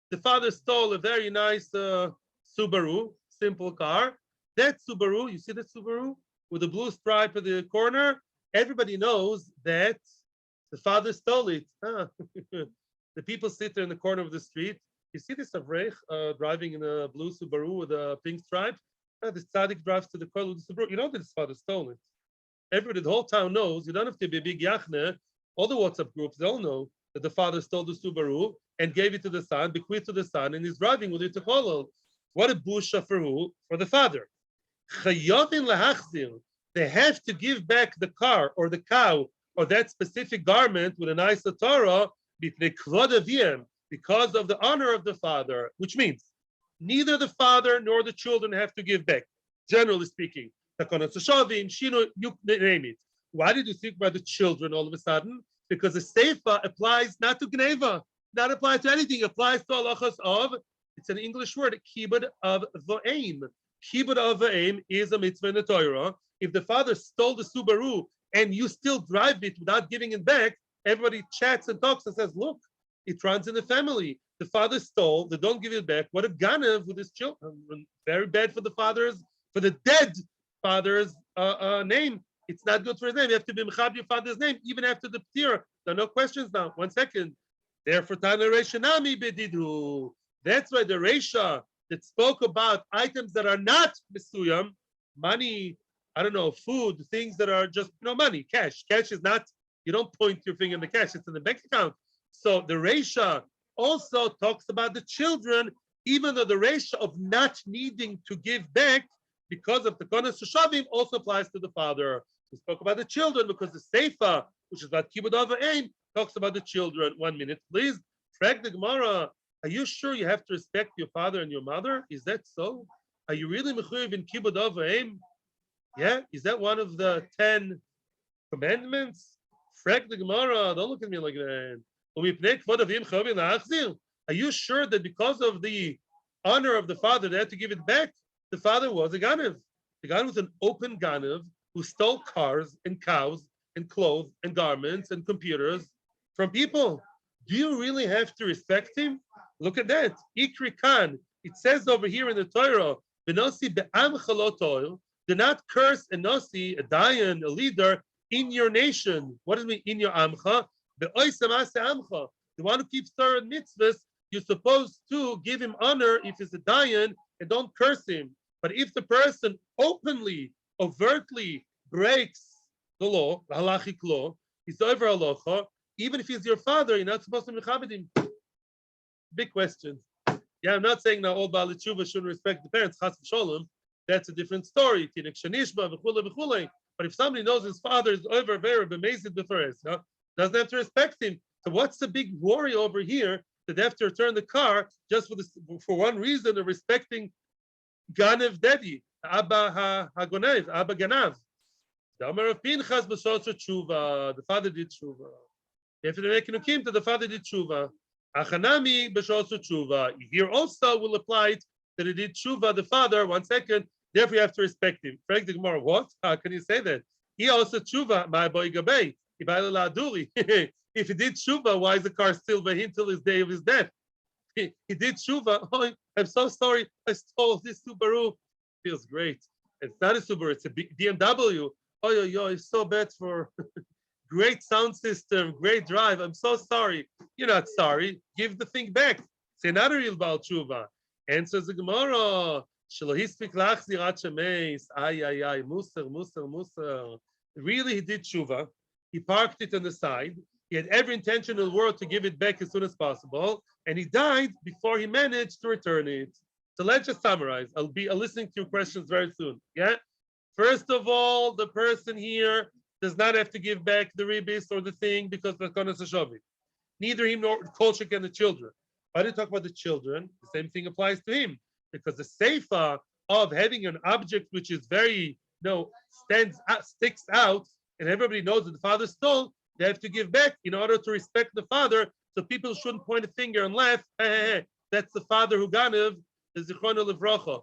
The father stole a very nice Subaru, simple car. That Subaru, you see that Subaru with the blue stripe at the corner? Everybody knows that the father stole it. The people sit there in the corner of the street. You see this Avrech driving in a blue Subaru with a pink stripe? This tzaddik drives to the corner of the Subaru. You know that his father stole it. Everybody, the whole town knows. You don't have to be a big yachne. All the WhatsApp groups, they all know that the father stole the Subaru and gave it to the son, bequeathed to the son, and he's driving with it to Kolol. What a busha for who? For the father. Chayovin lahachzir. They have to give back the car or the cow or that specific garment with a nice Torah because of the honor of the father, which means neither the father nor the children have to give back, generally speaking. Takanas HaShavim, Shiur, you name it. Why did you think about the children all of a sudden? Because the Seifa applies not to Gneva, not applies to anything, it applies to halachas of, it's an English word, kibud of va'aim. Kibud of va'aim is a mitzvah in the Torah. If the father stole the Subaru and you still drive it without giving it back, everybody chats and talks and says, look, it runs in the family. The father stole, they don't give it back. What a ganav with his children. Very bad for the dead father's name. It's not good for his name. You have to be mechab your father's name, even after the ptir. There are no questions now. 1 second. Therefore, Tana Reisha Nami Bedidu. That's why the Reisha that spoke about items that are not Mesuyam, money, I don't know, food, things that are just, money, cash. Cash is not, you don't point your finger in the cash, it's in the bank account. So the Reisha also talks about the children, even though the Reisha of not needing to give back because of the Takanas HaShavim also applies to the father. We spoke about the children because the Seifa, which is about Kibud Ava'im, talks about the children. 1 minute, please. Frag the Gemara. Are you sure you have to respect your father and your mother? Is that so? Are you really mechuyev in Kibud Ava'im? Yeah? Is that one of the 10 commandments? Frag the Gemara. Don't look at me like that. Are you sure that because of the honor of the father, they had to give it back? The father was a ganav. The ganav was an open ganav who stole cars and cows and clothes and garments and computers from people. Do you really have to respect him? Look at that. Ikri Khan. It says over here in the Torah, "Benosi be'amcha lo toil." Do not curse a nosi, a dayan, a leader in your nation. What does it mean in your amcha? Be'oisamase amcha. The one who keeps Torah and mitzvahs, you're supposed to give him honor if he's a dayan and don't curse him. But if the person openly, overtly breaks the law, the halachic law, he's over halacha, even if he's your father, you're not supposed to mechabed him. Big question. Yeah, I'm not saying now all Baal Tshuva shouldn't respect the parents, chas v'sholem. That's a different story. But if somebody knows his father is over very amazing before doesn't have to respect him. So what's the big worry over here that they have to return the car just for one reason of respecting Ganev Dedi, Abba Hagonev, Abba Ganav. The Amar of Pinchas b'shosha tshuva. The father did tshuva. If they make nukim, the father did tshuva. Achanami b'shosha tshuva. Here also will apply it that he did tshuva, the father, 1 second, therefore you have to respect him. Frank the Gemara, what? How can you say that? He also tshuva, my boy Gabay, if he did tshuva, why is the car still by him till his day of his death? He did tshuva. Oh, I'm so sorry, I stole this Subaru. Feels great. It's not a Subaru, it's a BMW. Oh, it's so bad for great sound system, great drive. I'm so sorry. You're not sorry. Give the thing back. Say not a real Baal Tshuva. Answers the Gemara. Muser. Really, he did Tshuva. He parked it on the side. He had every intention in the world to give it back as soon as possible. And he died before he managed to return it. So let's just summarize. I'll be listening to your questions very soon. Yeah? First of all, the person here does not have to give back the ribis or the thing because of Takanas HaShavim. Neither him nor Kolchik and the children. Why do you talk about the children? The same thing applies to him. Because the seifa of having an object which is very, sticks out, and everybody knows that the father stole, they have to give back in order to respect the father, so people shouldn't point a finger and laugh. Hey, that's the father who ganav, the zichrono levracha.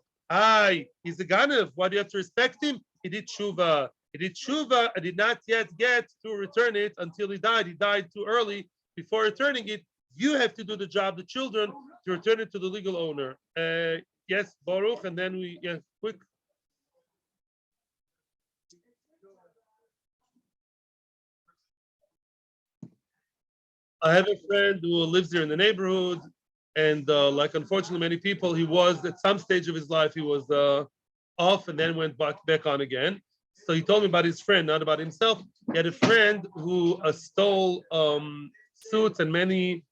He's a ganav. Why do you have to respect him? He did tshuva. He did tshuva and did not yet get to return it until he died. He died too early before returning it. You have to do the job, the children, to return it to the legal owner. Yes, Baruch, and then quick. I have a friend who lives here in the neighborhood, and like unfortunately many people, he was at some stage of his life, he was off and then went back on again. So he told me about his friend, not about himself. He had a friend who stole suits and many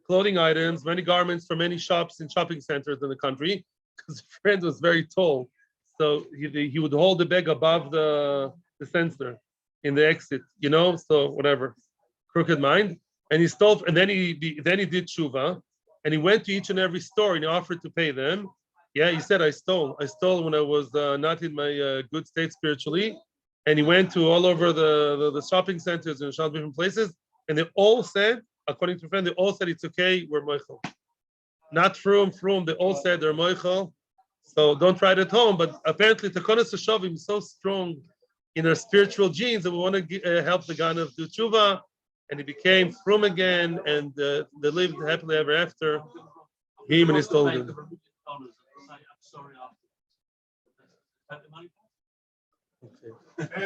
clothing items, many garments from many shops and shopping centers in the country, because the friend was very tall. So he would hold the bag above the sensor in the exit, so whatever, crooked mind. And he stole, and then he did tshuva, and he went to each and every store and he offered to pay them. Yeah, he said, I stole when I was not in my good state spiritually. And he went to all over the shopping centers and different places, and they all said, according to a friend, they all said it's okay, we're moichel. Not from, they all said they're moichel. So don't try it at home, but apparently Takanas HaShavim is so strong in our spiritual genes that we want to help the Ganav do tshuva, and he became from again, and they lived happily ever after, him and his children. Okay.